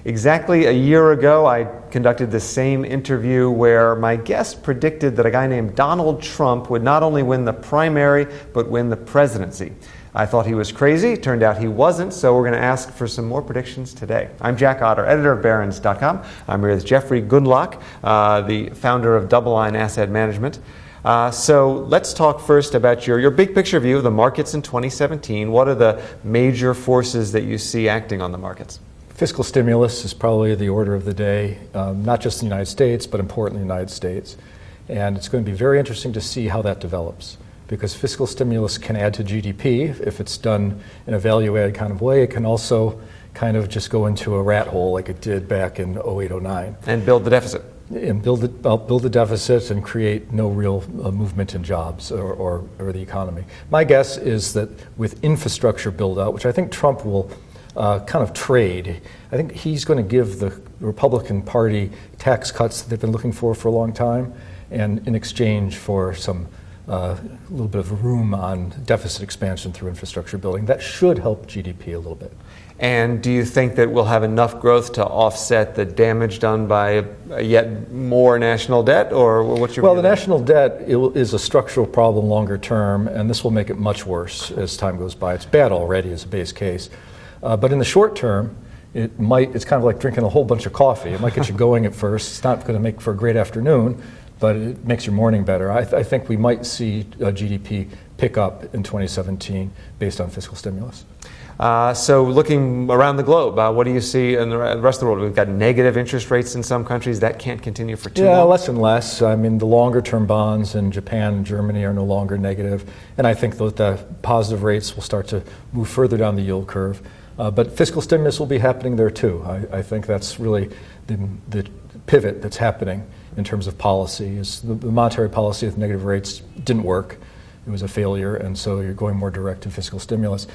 Exactly a year ago, I conducted the same interview where my guest predicted that a guy named Donald Trump would not only win the primary, but win the presidency. I thought he was crazy. Turned out he wasn't, so we're going to ask for some more predictions today. I'm Jack Otter, editor of Barron's.com. I'm here with Jeffrey Gundlach, the founder of DoubleLine Asset Management. So let's talk first about your big picture view of the markets in 2017. What are the major forces that you see acting on the markets? Fiscal stimulus is probably the order of the day, not just in the United States, but importantly in the United States. And it's going to be very interesting to see how that develops, because fiscal stimulus can add to GDP if it's done in a value-added kind of way. It can also kind of just go into a rat hole like it did back in 08-09. And build the deficit. And build the deficit and create no real movement in jobs or the economy. My guess is that with infrastructure build-out, which I think Trump will kind of trade. I think he's going to give the Republican Party tax cuts that they've been looking for a long time, and in exchange for some little bit of room on deficit expansion through infrastructure building. That should help GDP a little bit. And do you think that we'll have enough growth to offset the damage done by yet more national debt, or what's your view? Well, the national debt is a structural problem longer term, and this will make it much worse as time goes by. It's bad already as a base case. But in the short term, it's kind of like drinking a whole bunch of coffee. It might get you going at first. It's not going to make for a great afternoon, but it makes your morning better. I think we might see GDP pick up in 2017 based on fiscal stimulus. So looking around the globe, what do you see in the rest of the world? We've got negative interest rates in some countries. That can't continue for too long. Yeah, less and less. I mean, the longer-term bonds in Japan and Germany are no longer negative, and I think that the positive rates will start to move further down the yield curve. But fiscal stimulus will be happening there too. I think that's really the pivot that's happening in terms of policy. Is the monetary policy with negative rates didn't work. It was a failure, and so you're going more direct to fiscal stimulus.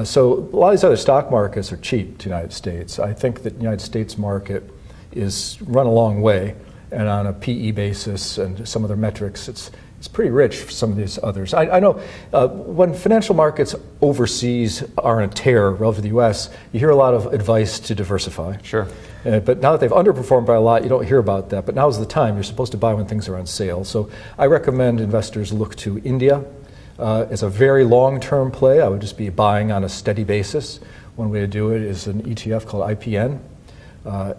So a lot of these other stock markets are cheap to the United States. I think that the United States market is run a long way, and on a PE basis and some other metrics, it's pretty rich for some of these others. I know when financial markets overseas are in a tear relative to the U.S., you hear a lot of advice to diversify. Sure. But now that they've underperformed by a lot, you don't hear about that. But now's the time. You're supposed to buy when things are on sale. So I recommend investors look to India as a very long-term play. I would just be buying on a steady basis. One way to do it is an ETF called IPN.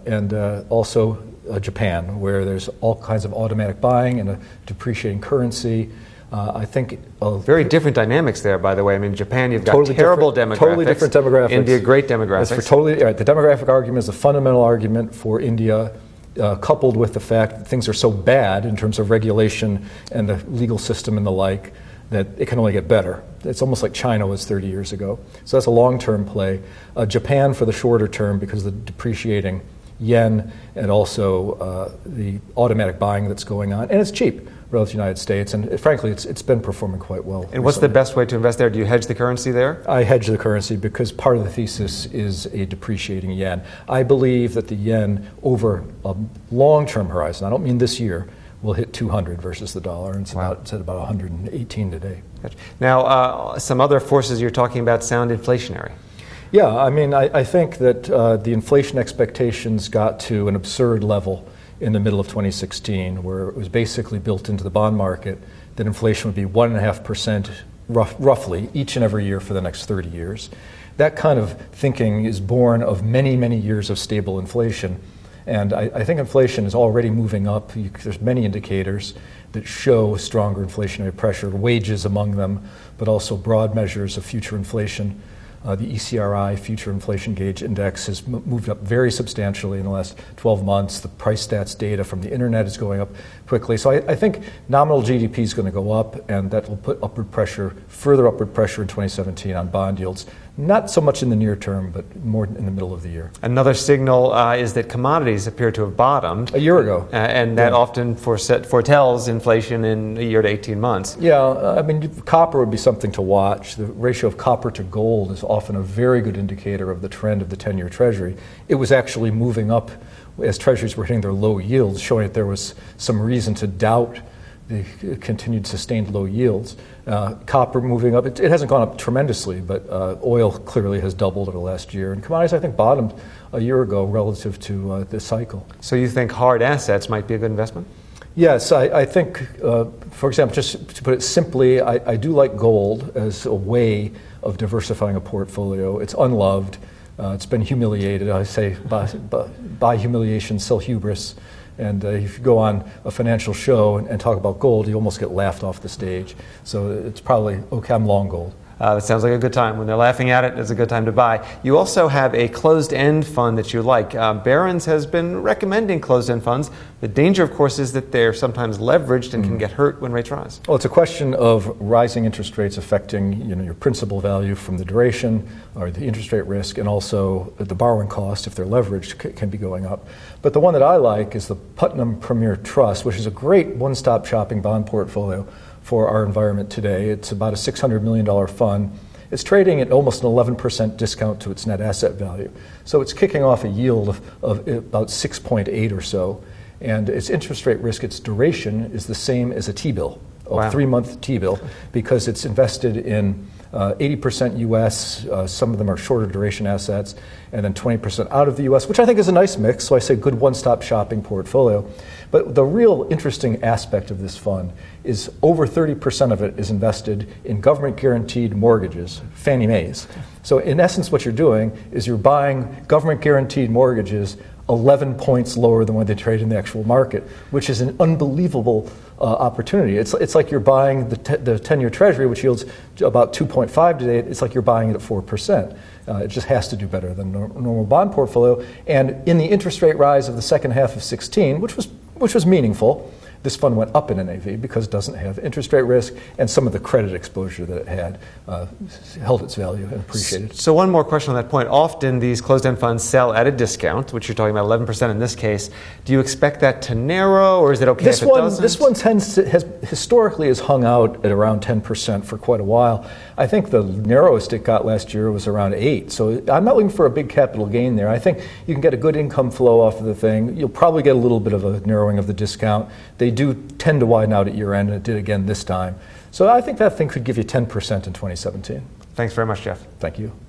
And also Japan, where there's all kinds of automatic buying and a depreciating currency. I think very different dynamics there, by the way. I mean, Japan, you've got totally terrible demographics. Totally different demographics. India, great demographics. That's for totally right. The demographic argument is a fundamental argument for India, coupled with the fact that things are so bad in terms of regulation and the legal system and the like, that it can only get better. It's almost like China was 30 years ago. So that's a long-term play. Japan for the shorter term because of the depreciating yen and also the automatic buying that's going on. And it's cheap relative to the United States. And frankly, it's been performing quite well. And what's the best way to invest there? Do you hedge the currency there? I hedge the currency because part of the thesis is a depreciating yen. I believe that the yen over a long-term horizon, I don't mean this year, will hit 200 versus the dollar, and it's at about 118 today. Now, some other forces you're talking about sound inflationary. Yeah, I mean, I think that the inflation expectations got to an absurd level in the middle of 2016, where it was basically built into the bond market that inflation would be 1.5% roughly each and every year for the next 30 years. That kind of thinking is born of many, many years of stable inflation. And I think inflation is already moving up. There's many indicators that show stronger inflationary pressure, wages among them, but also broad measures of future inflation. The ECRI, Future Inflation Gauge Index, has moved up very substantially in the last 12 months. The price stats data from the internet is going up quickly. So I think nominal GDP is going to go up, and that will put further upward pressure in 2017 on bond yields. Not so much in the near term, but more in the middle of the year. Another signal is that commodities appear to have bottomed. A year ago. And that often foretells inflation in a year to 18 months. Yeah, I mean, copper would be something to watch. The ratio of copper to gold is often a very good indicator of the trend of the 10-year Treasury. It was actually moving up as Treasuries were hitting their low yields, showing that there was some reason to doubt the continued sustained low yields. Copper moving up. It hasn't gone up tremendously, but oil clearly has doubled over the last year. And commodities, I think, bottomed a year ago relative to this cycle. So you think hard assets might be a good investment? Yes, I think, for example, just to put it simply, I do like gold as a way of diversifying a portfolio. It's unloved. It's been humiliated. I say, buy humiliation, sell hubris. And if you go on a financial show and talk about gold, you almost get laughed off the stage. So it's probably, okay, I'm long gold. That sounds like a good time. When they're laughing at it, it's a good time to buy. You also have a closed-end fund that you like. Barron's has been recommending closed-end funds. The danger, of course, is that they're sometimes leveraged and can get hurt when rates rise. Well, it's a question of rising interest rates affecting your principal value from the duration or the interest rate risk, and also the borrowing cost, if they're leveraged, can be going up. But the one that I like is the Putnam Premier Trust, which is a great one-stop shopping bond portfolio for our environment today. It's about a $600 million fund. It's trading at almost an 11% discount to its net asset value. So it's kicking off a yield of about 6.8 or so. And its interest rate risk, its duration, is the same as a T-bill, a 3-month T-bill, because it's invested in 80% U.S., some of them are shorter duration assets, and then 20% out of the U.S., which I think is a nice mix, so I say good one-stop shopping portfolio. But the real interesting aspect of this fund is over 30% of it is invested in government-guaranteed mortgages, Fannie Mae's. So in essence, what you're doing is you're buying government-guaranteed mortgages 11 points lower than what they trade in the actual market, which is an unbelievable opportunity. It's like you're buying the 10-year Treasury, which yields about 2.5 today. It's like you're buying it at 4%. It just has to do better than a normal bond portfolio. And in the interest rate rise of the second half of 16, which was meaningful, this fund went up in NAV because it doesn't have interest rate risk, and some of the credit exposure that it had held its value and appreciated. So one more question on that point. Often these closed-end funds sell at a discount, which you're talking about 11% in this case. Do you expect that to narrow, or is it okay if it doesn't? This one historically has hung out at around 10% for quite a while. I think the narrowest it got last year was around 8%. So I'm not looking for a big capital gain there. I think you can get a good income flow off of the thing. You'll probably get a little bit of a narrowing of the discount. They do tend to widen out at year end, and it did again this time. So I think that thing could give you 10% in 2017. Thanks very much, Jeff. Thank you.